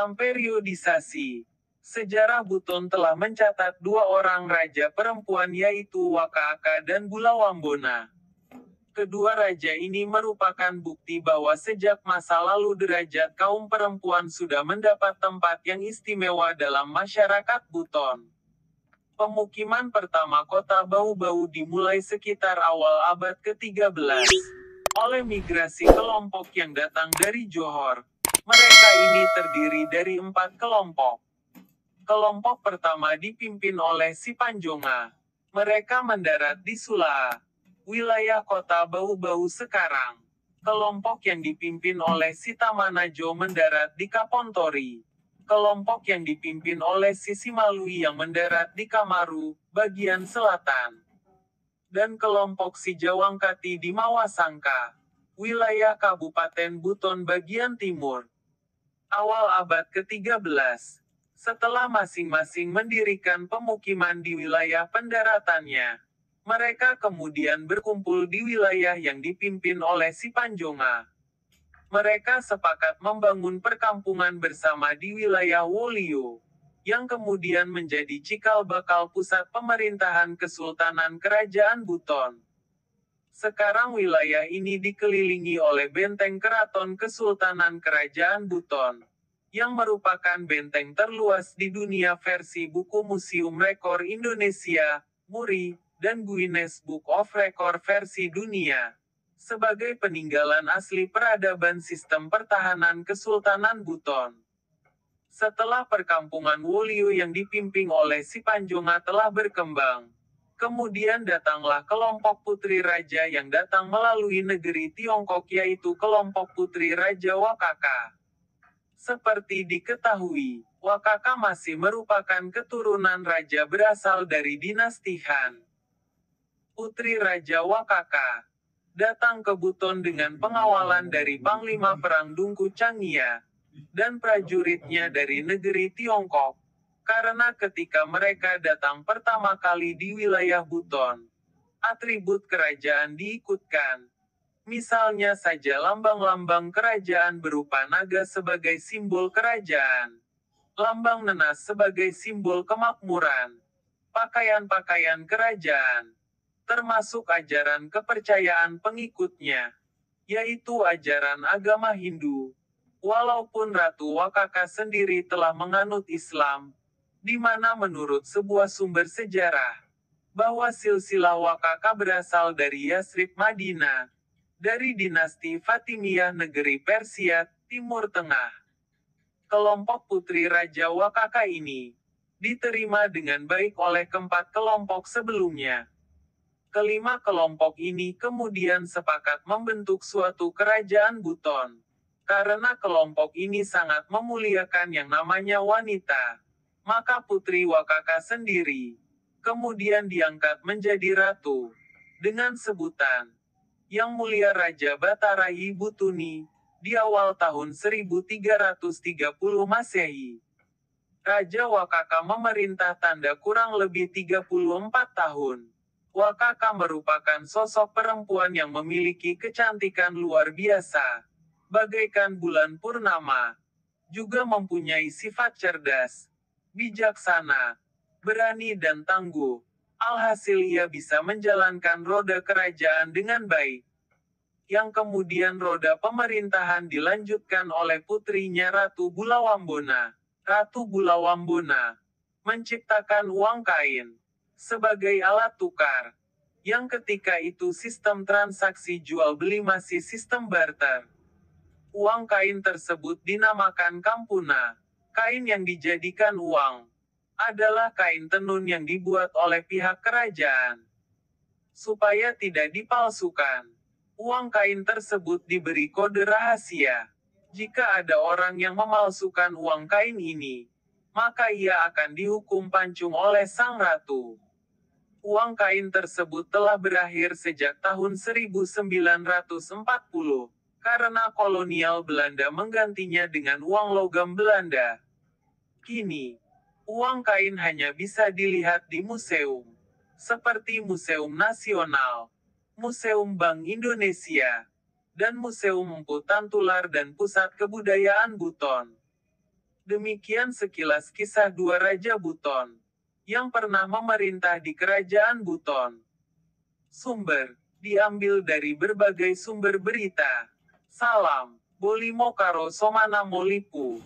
Dalam periodisasi sejarah Buton telah mencatat dua orang raja perempuan yaitu Wakaka dan Bulawambona. Kedua raja ini merupakan bukti bahwa sejak masa lalu derajat kaum perempuan sudah mendapat tempat yang istimewa dalam masyarakat Buton. Pemukiman pertama kota Bau-Bau dimulai sekitar awal abad ke-13 oleh migrasi kelompok yang datang dari Johor. Mereka ini terdiri dari 4 kelompok. Kelompok pertama dipimpin oleh Sipanjonga. Mereka mendarat di Sulaa, wilayah kota Bau-Bau sekarang. Kelompok yang dipimpin oleh Sitamanajo mendarat di Kapontori. Kelompok yang dipimpin oleh Sisimalui yang mendarat di Kamaru, bagian selatan. Dan kelompok Sijawangkati di Mawasangka, wilayah Kabupaten Buton bagian timur. Awal abad ke-13, setelah masing-masing mendirikan pemukiman di wilayah pendaratannya, mereka kemudian berkumpul di wilayah yang dipimpin oleh Sipanjonga. Mereka sepakat membangun perkampungan bersama di wilayah Wolio, yang kemudian menjadi cikal bakal pusat pemerintahan Kesultanan Kerajaan Buton. Sekarang wilayah ini dikelilingi oleh benteng Keraton Kesultanan Kerajaan Buton, yang merupakan benteng terluas di dunia versi buku Museum Rekor Indonesia, MURI, dan Guinness Book of Record versi dunia, sebagai peninggalan asli peradaban sistem pertahanan Kesultanan Buton. Setelah perkampungan Wolio yang dipimpin oleh Sipanjonga telah berkembang, kemudian datanglah kelompok putri raja yang datang melalui negeri Tiongkok yaitu kelompok putri Raja Wakaka. Seperti diketahui, Wakaka masih merupakan keturunan raja berasal dari dinasti Han. Putri Raja Wakaka datang ke Buton dengan pengawalan dari Panglima Perang Dungku Changia dan prajuritnya dari negeri Tiongkok. Karena ketika mereka datang pertama kali di wilayah Buton, atribut kerajaan diikutkan. Misalnya saja lambang-lambang kerajaan berupa naga sebagai simbol kerajaan, lambang nenas sebagai simbol kemakmuran, pakaian-pakaian kerajaan, termasuk ajaran kepercayaan pengikutnya, yaitu ajaran agama Hindu. Walaupun Ratu Wakaka sendiri telah menganut Islam, di mana menurut sebuah sumber sejarah, bahwa silsilah Wakaka berasal dari Yasrib Madinah, dari dinasti Fatimiyah negeri Persia, Timur Tengah. Kelompok putri Raja Wakaka ini diterima dengan baik oleh keempat kelompok sebelumnya. Kelima kelompok ini kemudian sepakat membentuk suatu kerajaan Buton. Karena kelompok ini sangat memuliakan yang namanya wanita, maka Putri Wakaka sendiri kemudian diangkat menjadi ratu, dengan sebutan Yang Mulia Raja Batarahi Butuni, di awal tahun 1330 Masehi. Raja Wakaka memerintah tanda kurang lebih 34 tahun. Wakaka merupakan sosok perempuan yang memiliki kecantikan luar biasa, bagaikan bulan purnama. Juga mempunyai sifat cerdas, bijaksana, berani dan tangguh. Alhasil ia bisa menjalankan roda kerajaan dengan baik. Yang kemudian roda pemerintahan dilanjutkan oleh putrinya Ratu Bulawambona. Ratu Bulawambona menciptakan uang kain sebagai alat tukar, yang ketika itu sistem transaksi jual beli masih sistem barter. Uang kain tersebut dinamakan kampuna. Kain yang dijadikan uang adalah kain tenun yang dibuat oleh pihak kerajaan. Supaya tidak dipalsukan, uang kain tersebut diberi kode rahasia. Jika ada orang yang memalsukan uang kain ini, maka ia akan dihukum pancung oleh sang ratu. Uang kain tersebut telah berakhir sejak tahun 1940, karena kolonial Belanda menggantinya dengan uang logam Belanda. Kini, uang kain hanya bisa dilihat di museum, seperti Museum Nasional, Museum Bank Indonesia, dan Museum Empu Tantular dan Pusat Kebudayaan Buton. Demikian sekilas kisah dua Raja Buton yang pernah memerintah di Kerajaan Buton. Sumber diambil dari berbagai sumber berita. Salam, Bolimo Karo Somana Molipu.